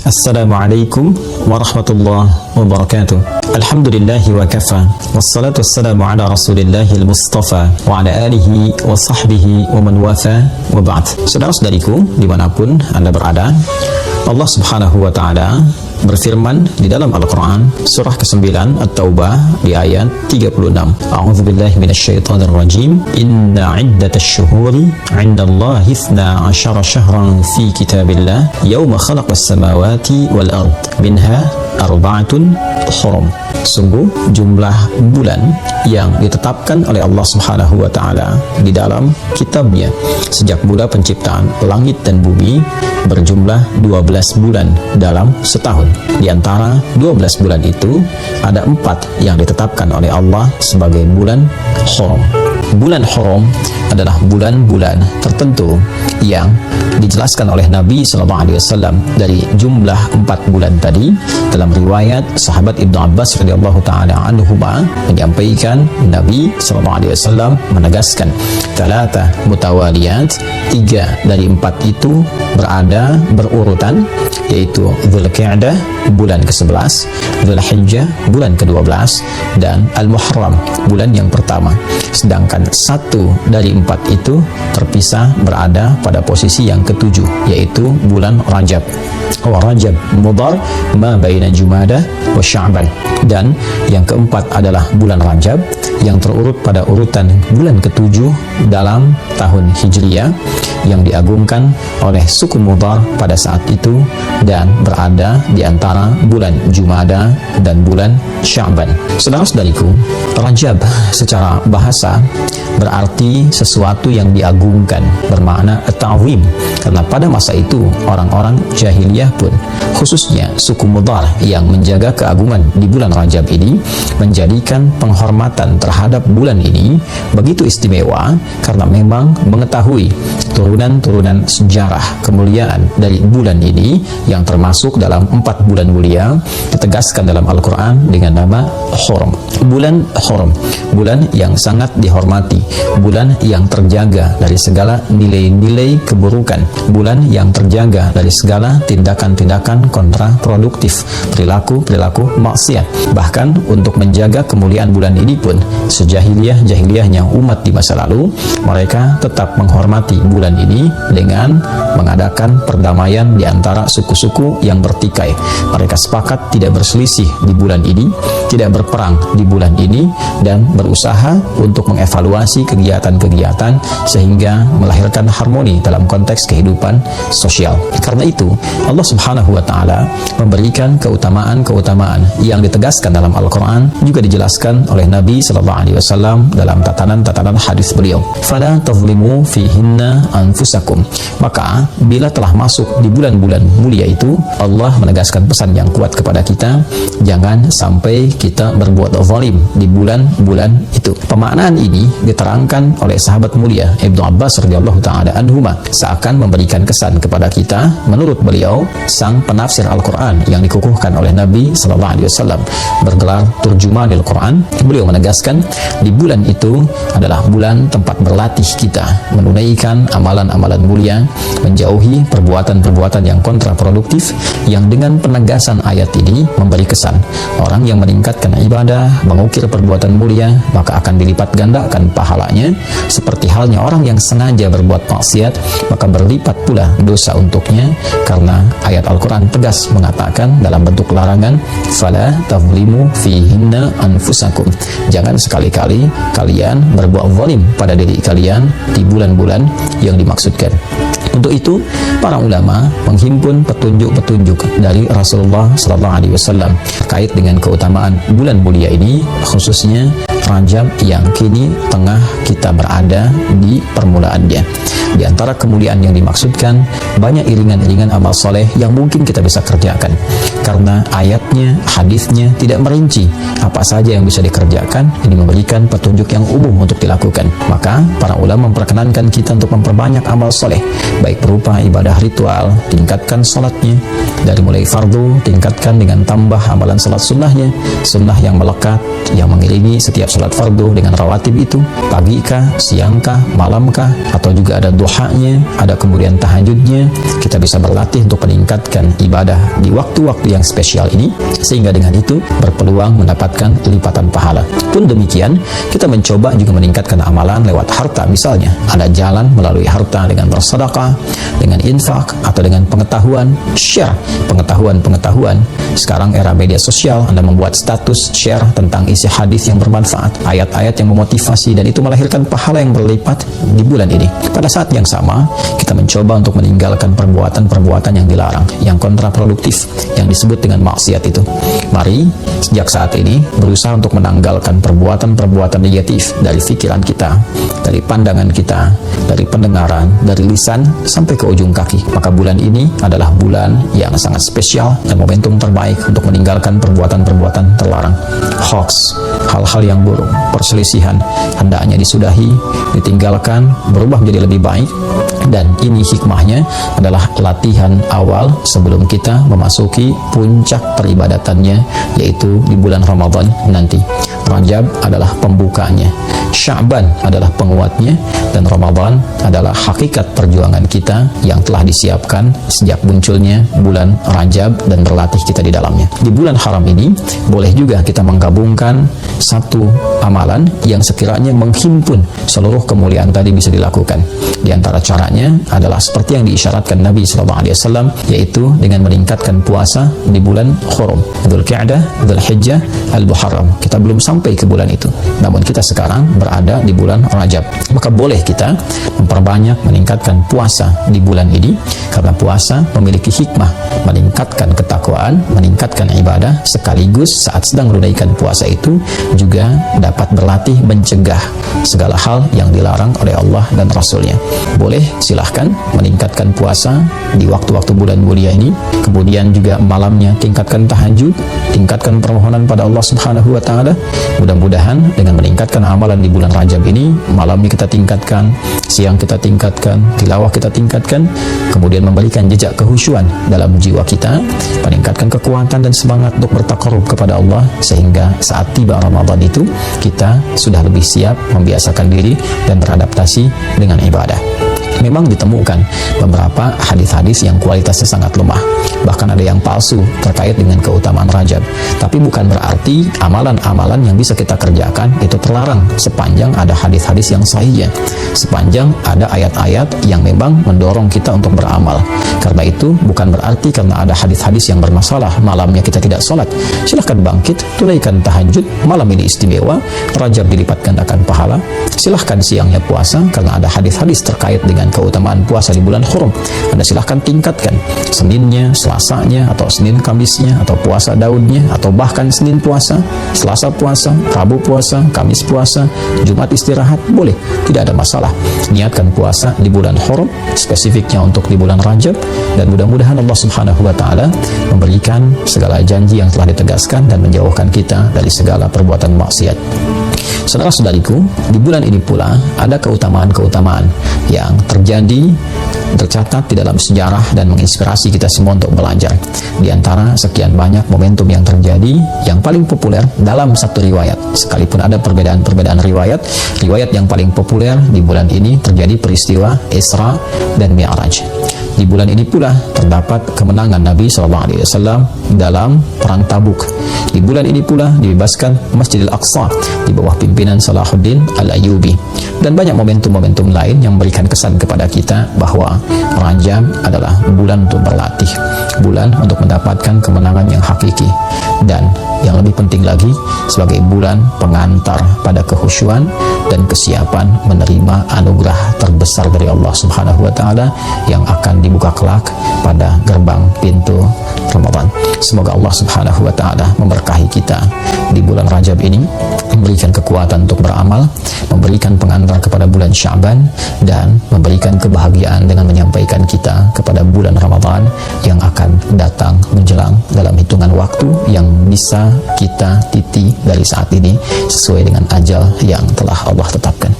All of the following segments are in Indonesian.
Assalamualaikum warahmatullahi wabarakatuh. Alhamdulillahi wa kafa, wassalatu wassalamu ala rasulillahil mustafa wa ala alihi wa sahbihi wa man wafa wa ba'd. Saudara-saudariku dimanapun Anda berada, Allah subhanahu wa ta'ala berfirman di dalam Al-Quran surah ke-9 At-Taubah di ayat 36. A'udzubillahi minasyaitonir rajim. Inna iddatash syuhuri 'indallahi 12 syahran fi kitabillah yauma khalaqas samawati wal ard minha arba'atun hurum. Sungguh jumlah bulan yang ditetapkan oleh Allah Subhanahu wa taala di dalam kitabnya sejak mula penciptaan langit dan bumi berjumlah 12 bulan dalam setahun. Di antara 12 bulan itu ada 4 yang ditetapkan oleh Allah sebagai bulan hurum. Bulan hurum adalah bulan-bulan tertentu yang dijelaskan oleh Nabi SAW dari jumlah 4 bulan tadi. Dalam riwayat sahabat Ibnu Abbas radhiyallahu taala anhuma menyampaikan Nabi SAW menegaskan talata mutawaliyat, 3 dari 4 itu berada berurutan, yaitu Dzulqa'dah bulan ke-11, Dzulhijjah bulan ke-12, dan Al-Muharram bulan yang pertama. Sedangkan 1 dari 4 itu terpisah berada pada posisi yang ke-7, yaitu bulan Rajab. Rajab mudhar ma baina Jumadah wa Sya'ban. Dan yang keempat adalah bulan Rajab yang terurut pada urutan bulan ke-7 dalam tahun Hijriyah, yang diagungkan oleh suku Mudhar pada saat itu dan berada di antara bulan Jumadah dan bulan Sya'ban. Saudara-saudariku, Rajab secara bahasa berarti sesuatu yang diagungkan, bermakna ta'zim, karena pada masa itu orang-orang jahiliyah pun, khususnya suku Mudhar yang menjaga keagungan di bulan Rajab ini, menjadikan penghormatan terhadap bulan ini begitu istimewa karena memang mengetahui turunan-turunan sejarah kemuliaan dari bulan ini yang termasuk dalam 4 bulan mulia ditegaskan dalam Al-Quran dengan nama Hurum. Bulan Hurum, bulan yang sangat dihormati, bulan yang terjaga dari segala nilai-nilai keburukan, bulan yang terjaga dari segala tindakan-tindakan kontraproduktif, perilaku-perilaku maksiat. Bahkan untuk menjaga kemuliaan bulan ini pun, sejahiliyah-jahiliyahnya umat di masa lalu, mereka tetap menghormati bulan ini dengan mengadakan perdamaian di antara suku-suku yang bertikai. Mereka sepakat tidak berselisih di bulan ini, tidak berperang di bulan ini, dan berusaha untuk mengevaluasi kegiatan-kegiatan sehingga melahirkan harmoni dalam konteks kehidupan sosial. Karena itu Allah Subhanahu wa taala memberikan keutamaan-keutamaan yang ditegaskan dalam Al-Quran, juga dijelaskan oleh Nabi SAW dalam tatanan-tatanan hadis beliau. Fala tazlimu fihinna anfusakum. Maka bila telah masuk di bulan-bulan mulia itu, Allah menegaskan pesan yang kuat kepada kita, jangan sampai kita berbuat zalim di bulan-bulan itu. Pemaknaan ini diterangkan oleh sahabat mulia Ibnu Abbas radhiyallahu taala anhuma, seakan memberikan kesan kepada kita. Menurut beliau, sang penafsir Al-Quran yang dikukuhkan oleh Nabi SAW bergelar Turjumanil Quran, beliau menegaskan di bulan itu adalah bulan tempat berlatih kita menunaikan amalan-amalan mulia, menjauhi perbuatan-perbuatan yang kontraproduktif, yang dengan penegasan ayat ini memberi kesan orang yang meningkatkan ibadah, mengukir perbuatan mulia, maka akan dilipat gandakan pahalanya. Seperti halnya orang yang sengaja berbuat maksiat, maka berlipat pula dosa untuknya, karena ayat Al-Quran tegas mengatakan dalam bentuk larangan, fala tazlimu fihinna anfusakum. Jangan sekali-kali kalian berbuat zalim pada diri kalian di bulan-bulan yang dimaksudkan. Untuk itu, para ulama menghimpun petunjuk-petunjuk dari Rasulullah SAW terkait dengan keutamaan bulan mulia ini, khususnya Rajab yang kini tengah kita berada di permulaannya. Di antara kemuliaan yang dimaksudkan, banyak iringan-iringan amal soleh yang mungkin kita bisa kerjakan, karena ayatnya, hadisnya tidak merinci apa saja yang bisa dikerjakan. Ini memberikan petunjuk yang umum untuk dilakukan. Maka para ulama memperkenankan kita untuk memperbanyak amal soleh, baik berupa ibadah ritual, tingkatkan sholatnya dari mulai fardu, tingkatkan dengan tambah amalan sholat sunnahnya, sunnah yang melekat yang mengiringi setiap sholat fardu dengan rawatib itu, pagi kah, siang kah, malam kah, atau juga ada duhanya, ada kemudian tahajudnya. Kita bisa berlatih untuk meningkatkan ibadah di waktu-waktu yang spesial ini, sehingga dengan itu berpeluang mendapatkan lipatan pahala. Pun demikian, kita mencoba juga meningkatkan amalan lewat harta. Misalnya, ada jalan melalui harta dengan bersedekah, dengan infak, atau dengan pengetahuan, share pengetahuan. Sekarang era media sosial, Anda membuat status share tentang isi hadis yang bermanfaat, ayat-ayat yang memotivasi, dan itu melahirkan pahala yang berlipat di bulan ini. Pada saat yang sama, kita mencoba untuk meninggalkan perbuatan-perbuatan yang dilarang, yang kontraproduktif, yang disebut dengan maksiat itu. Mari, sejak saat ini, berusaha untuk menanggalkan perbuatan-perbuatan negatif dari pikiran kita, dari pandangan kita, dari pendengaran, dari lisan, sampai ke ujung kaki. Maka bulan ini adalah bulan yang sangat spesial dan momentum terbaik untuk meninggalkan perbuatan-perbuatan terlarang. Hoax, hal-hal yang buruk, perselisihan, hendaknya disudahi, ditinggalkan, berubah menjadi lebih baik. Dan ini hikmahnya adalah latihan awal sebelum kita memasuki puncak peribadatannya, yaitu di bulan Ramadan nanti. Rajab adalah pembukanya, Sya'ban adalah penguatnya, dan Ramadan adalah hakikat perjuangan kita yang telah disiapkan sejak munculnya bulan Rajab dan berlatih kita di dalamnya. Di bulan haram ini, boleh juga kita menggabungkan satu amalan yang sekiranya menghimpun seluruh kemuliaan tadi bisa dilakukan. Di antara caranya adalah seperti yang diisyaratkan Nabi SAW, yaitu dengan meningkatkan puasa di bulan Hurum, Dzulqa'dah, Dzulhijjah, Al-Muharram. Kita belum sampai ke bulan itu, namun kita sekarang berada di bulan Rajab. Maka boleh kita memperbanyak meningkatkan puasa di bulan ini, karena puasa memiliki hikmah meningkatkan ketakwaan, meningkatkan ibadah, sekaligus saat sedang menunaikan puasa itu juga dapat berlatih mencegah segala hal yang dilarang oleh Allah dan Rasulnya. Boleh, silahkan meningkatkan puasa di waktu-waktu bulan mulia ini, kemudian juga malamnya tingkatkan tahajud, tingkatkan permohonan pada Allah Subhanahu wa Ta'ala. Mudah-mudahan dengan meningkatkan amalan di bulan Rajab ini, malamnya kita tingkatkan, siang kita tingkatkan, tilawah kita tingkatkan, kemudian memberikan jejak kehusyuan dalam jiwa kita, meningkatkan kekuatan dan semangat untuk bertakarub kepada Allah, sehingga saat tiba Ramadan itu kita sudah lebih siap membiasakan diri dan beradaptasi dengan ibadah. Memang ditemukan beberapa hadis-hadis yang kualitasnya sangat lemah, bahkan ada yang palsu terkait dengan keutamaan Rajab. Tapi bukan berarti amalan-amalan yang bisa kita kerjakan itu terlarang, sepanjang ada hadis-hadis yang sahihnya, sepanjang ada ayat-ayat yang memang mendorong kita untuk beramal. Karena itu bukan berarti karena ada hadis-hadis yang bermasalah malamnya kita tidak sholat. Silahkan bangkit, tunaikan tahajud, malam ini istimewa, Rajab dilipat gandakan pahala. Silahkan siangnya puasa, karena ada hadis-hadis terkait dengan keutamaan puasa di bulan Hurum. Anda silahkan tingkatkan Seninnya, Selasanya, atau Senin Kamisnya, atau puasa Daudnya, atau bahkan Senin puasa, Selasa puasa, Rabu puasa, Kamis puasa, Jumat istirahat, boleh, tidak ada masalah. Niatkan puasa di bulan Hurum, spesifiknya untuk di bulan Rajab, dan mudah-mudahan Allah Subhanahu wa Ta'ala memberikan segala janji yang telah ditegaskan dan menjauhkan kita dari segala perbuatan maksiat. Saudara-saudariku, di bulan ini pula ada keutamaan-keutamaan yang terjadi, tercatat di dalam sejarah dan menginspirasi kita semua untuk belajar. Di antara sekian banyak momentum yang terjadi, yang paling populer dalam satu riwayat, sekalipun ada perbedaan-perbedaan riwayat yang paling populer di bulan ini terjadi peristiwa Isra dan Mi'raj. Di bulan ini pula terdapat kemenangan Nabi SAW dalam perang Tabuk. Di bulan ini pula dibebaskan Masjidil Aqsa di bawah pimpinan Salahuddin Al-Ayyubi. Dan banyak momentum-momentum lain yang memberikan kesan kepada kita bahwa Rajab adalah bulan untuk berlatih, bulan untuk mendapatkan kemenangan yang hakiki, dan yang lebih penting lagi sebagai bulan pengantar pada kehusyuan dan kesiapan menerima anugerah terbesar dari Allah Subhanahu wa Ta'ala yang akan dibuka kelak pada gerbang pintu Ramadan. Semoga Allah Subhanahu wa Ta'ala memberkahi kita di bulan Rajab ini, memberikan kekuatan untuk beramal, memberikan pengantar kepada bulan Sya'ban, dan memberikan kebahagiaan dengan menyampaikan kita kepada bulan Ramadan yang akan datang menjelang dalam hitungan waktu yang bisa kita titi dari saat ini sesuai dengan ajal yang telah Allah tetapkan.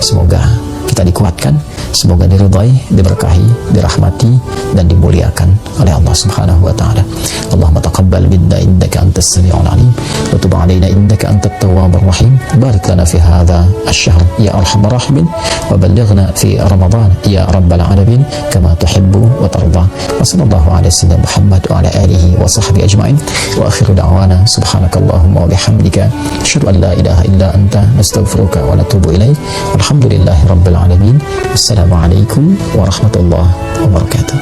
Semoga kita dikuatkan, semoga diridhai, diberkahi, dirahmati, dan dimuliakan oleh Allah Subhanahu wa taala. Allahumma taqabbal minna innaka antas samiul alim wa tub alaina innaka antat tawwabur rahim. Barik lana fi hadha asy-syahr ya arhamar rahimin wa ballighna fi ramadan ya rabbal alamin kama tuhibbu wa tarda. Wa sallallahu ala sayyidina Muhammad wa ala alihi wa sahbihi ajma'in. Wa akhiru da'wana subhanakallahumma wa bihamdika asyhadu an la ilaha illa anta nastaghfiruka wa natubu ilaik. Alhamdulillahi rabbil alamin. Wassalamualaikum warahmatullahi wabarakatuh.